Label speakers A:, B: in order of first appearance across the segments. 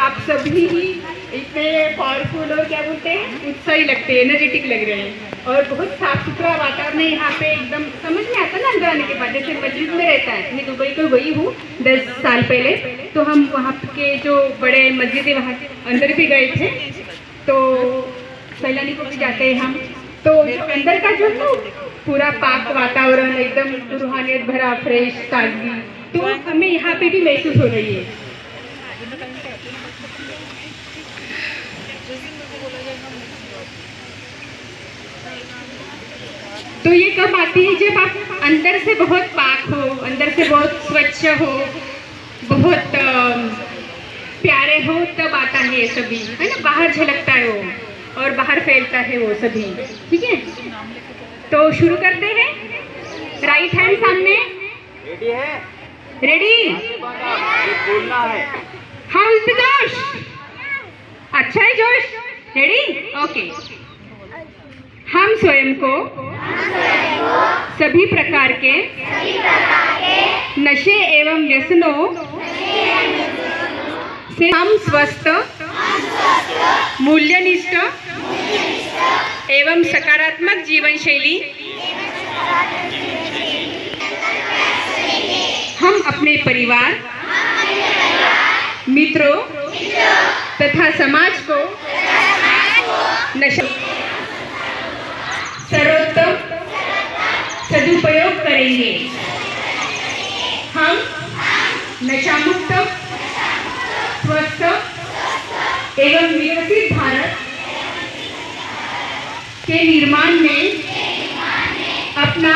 A: आप सभी ही इतने पावरफुल और क्या बोलते हैं उत्साही लगते हैं, एनर्जेटिक लग रहे हैं। और बहुत साफ सुथरा वातावरण है यहाँ पे, एकदम समझ में आता है ना अंदर आने के बाद। जैसे मस्जिद में रहता है, मैं दुबई को गई हूँ 10 साल पहले, तो हम वहाँ के जो बड़े मस्जिद है वहाँ अंदर भी गए थे, तो सैलानी को भी जाते हैं हम। तो जो अंदर का जो है पूरा पाक वातावरण, एकदम रूहानियत भरा, फ्रेश, ताजगी, तो हमें यहाँ पे भी महसूस हो रही है। तो ये कब आती है? जब आप अंदर से बहुत पाक हो, अंदर से बहुत स्वच्छ हो, बहुत प्यारे हो, तब आता है ये सभी, है ना। बाहर झलकता है वो और बाहर फैलता है वो सभी। ठीक है, तो शुरू करते हैं। राइट हैंड सामने,
B: रेडी है?
A: रेडी?
B: बोलना है।
A: हाउ इज द जोश? अच्छा है जोश? रेडी? ओके। हम स्वयं को सभी प्रकार के नशे एवं व्यसनों से हम स्वस्थ, मूल्यनिष्ठ एवं सकारात्मक जीवन शैली हम अपने परिवार, मित्रों तथा समाज को नशा सर्वोत्तम सदुपयोग करेंगे। हम नशा मुक्त, स्वस्थ एवं विकसित भारत के निर्माण में अपना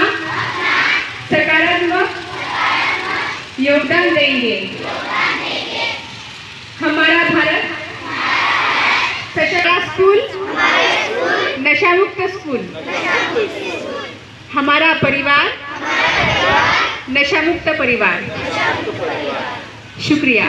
A: सकारात्मक योगदान देंगे। हमारा भारत सशक्त स्कूल, नशा मुक्त स्कूल। हमारा परिवार नशा मुक्त परिवार। शुक्रिया।